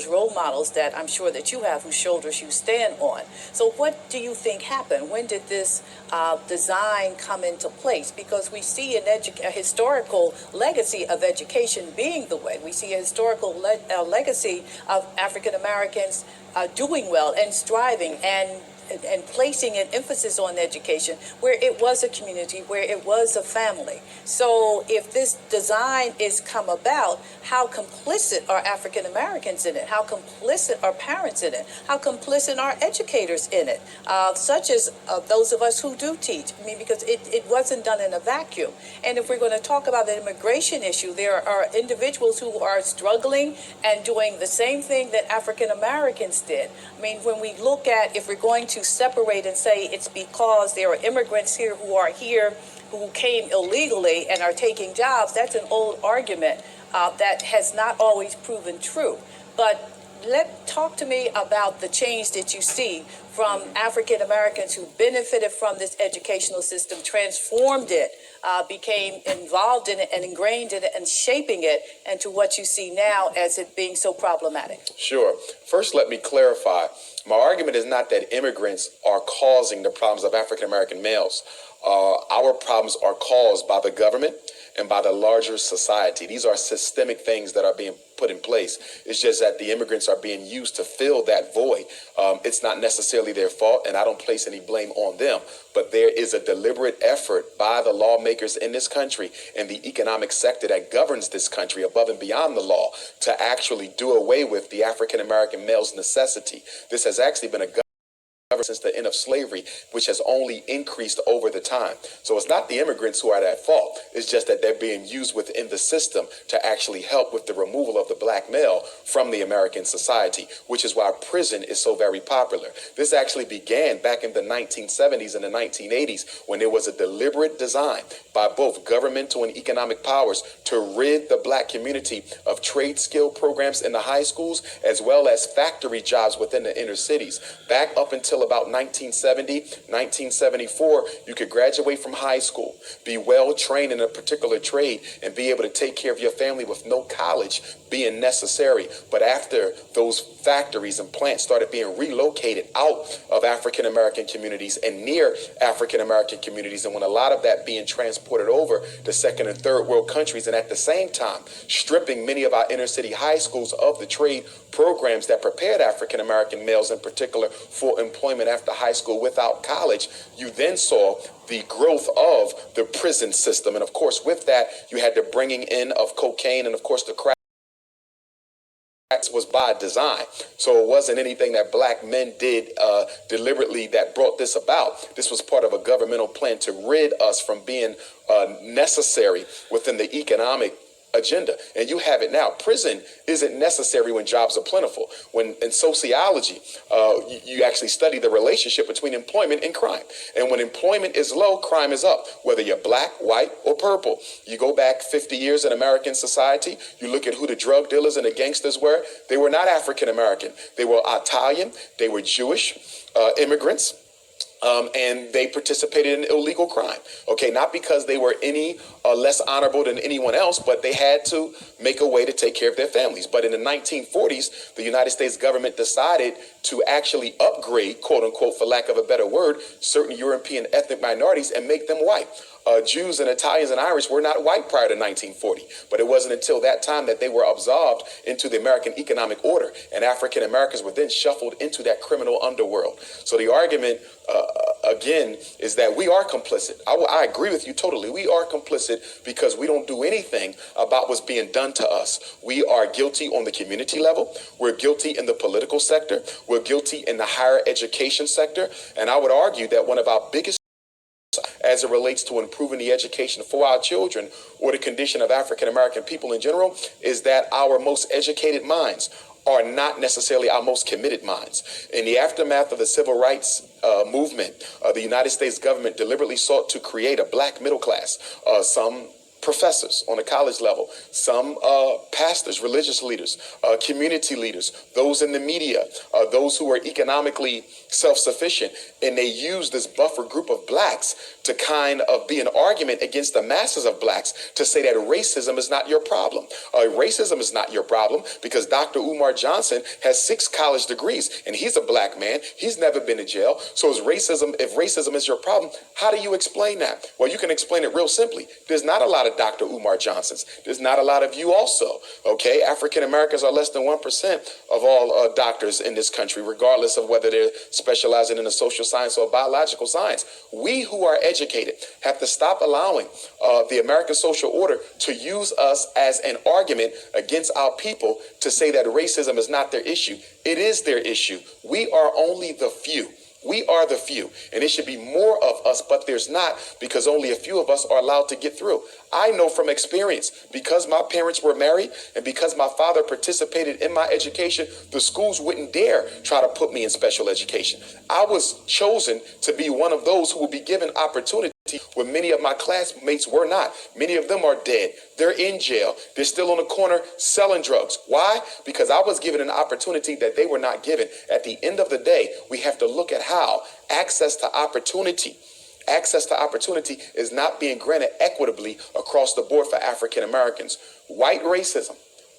those role models that I'm sure that you have, whose shoulders you stand on. So what do you think happened? When did this design come into place? Because we see a historical legacy of education being the way. We see a historical legacy of African Americans doing well and striving and placing an emphasis on education where it was a community, where it was a family. So if this design is come about, how complicit are African Americans in it? How complicit are parents in it? How complicit are educators in it? Such as those of us who do teach. I mean, because it wasn't done in a vacuum. And if we're going to talk about the immigration issue, there are individuals who are struggling and doing the same thing that African Americans did. I mean, when we look at, if we're going to separate and say it's because there are immigrants here who came illegally and are taking jobs, that's an old argument that has not always proven true. But talk to me about the change that you see from African Americans who benefited from this educational system, transformed it, became involved in it and ingrained in it and shaping it, and to what you see now as it being so problematic. Sure. First, let me clarify. My argument is not that immigrants are causing the problems of African American males. Our problems are caused by the government and by the larger society. These are systemic things that are being put in place. It's just that the immigrants are being used to fill that void. It's not necessarily their fault, and I don't place any blame on them. But there is a deliberate effort by the lawmakers in this country and the economic sector that governs this country above and beyond the law to actually do away with the African American male's necessity. This has actually been a since the end of slavery, which has only increased over the time. So it's not the immigrants who are at fault. It's just that they're being used within the system to actually help with the removal of the black male from the American society, which is why prison is so very popular. This actually began back in the 1970s and the 1980s when there was a deliberate design by both governmental and economic powers to rid the black community of trade skill programs in the high schools, as well as factory jobs within the inner cities. Back up until about 1970, 1974, you could graduate from high school, be well trained in a particular trade, and be able to take care of your family with no college being necessary. But after those factories and plants started being relocated out of African American communities and near African American communities, and when a lot of that being transported over to second and third world countries, and at the same time stripping many of our inner city high schools of the trade programs that prepared African American males in particular for employment after high school without college, you then saw the growth of the prison system. And of course, with that, you had the bringing in of cocaine, and of course the crack was by design. So it wasn't anything that black men did deliberately that brought this about. This was part of a governmental plan to rid us from being necessary within the economic agenda. And you have it now. Prison isn't necessary when jobs are plentiful. When in sociology, you actually study the relationship between employment and crime. And when employment is low, crime is up, whether you're black, white, or purple. You go back 50 years in American society, you look at who the drug dealers and the gangsters were. They were not African American. They were Italian. They were Jewish immigrants. And they participated in illegal crime. Okay, not because they were any less honorable than anyone else, but they had to make a way to take care of their families. But in the 1940s, the United States government decided to actually upgrade, quote unquote, for lack of a better word, certain European ethnic minorities and make them white. Jews and Italians and Irish were not white prior to 1940, but it wasn't until that time that they were absorbed into the American economic order, and African Americans were then shuffled into that criminal underworld. So the argument, again, is that we are complicit. I agree with you totally. We are complicit because we don't do anything about what's being done to us. We are guilty on the community level. We're guilty in the political sector. We're guilty in the higher education sector. And I would argue that one of our biggest as it relates to improving the education for our children or the condition of African American people in general is that our most educated minds are not necessarily our most committed minds. In the aftermath of the civil rights movement, the United States government deliberately sought to create a black middle class. Some professors on a college level, some pastors, religious leaders, community leaders, those in the media, those who are economically self-sufficient, and they use this buffer group of blacks to kind of be an argument against the masses of blacks to say that racism is not your problem. Racism is not your problem because Dr. Umar Johnson has 6 college degrees and he's a black man. He's never been to jail. So if racism is your problem, how do you explain that? Well, you can explain it real simply. There's not a lot of Dr. Umar Johnsons. There's not a lot of you also. Okay, African Americans are less than 1% of all doctors in this country, regardless of whether they're specializing in the social science or biological science. We who are educated have to stop allowing the American social order to use us as an argument against our people to say that racism is not their issue. It is their issue. We are only the few. We are the few, and it should be more of us, but there's not because only a few of us are allowed to get through. I know from experience, because my parents were married and because my father participated in my education, the schools wouldn't dare try to put me in special education. I was chosen to be one of those who will be given opportunity when many of my classmates were not. Many of them are dead. They're in jail. They're still on the corner selling drugs. Why? Because I was given an opportunity that they were not given. At the end of the day, we have to look at how access to opportunity is not being granted equitably across the board for African Americans. White racism,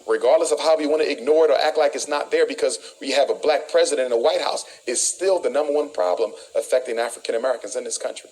regardless of how we want to ignore it or act like it's not there because we have a black president in the White House, is still the #1 problem affecting African Americans in this country.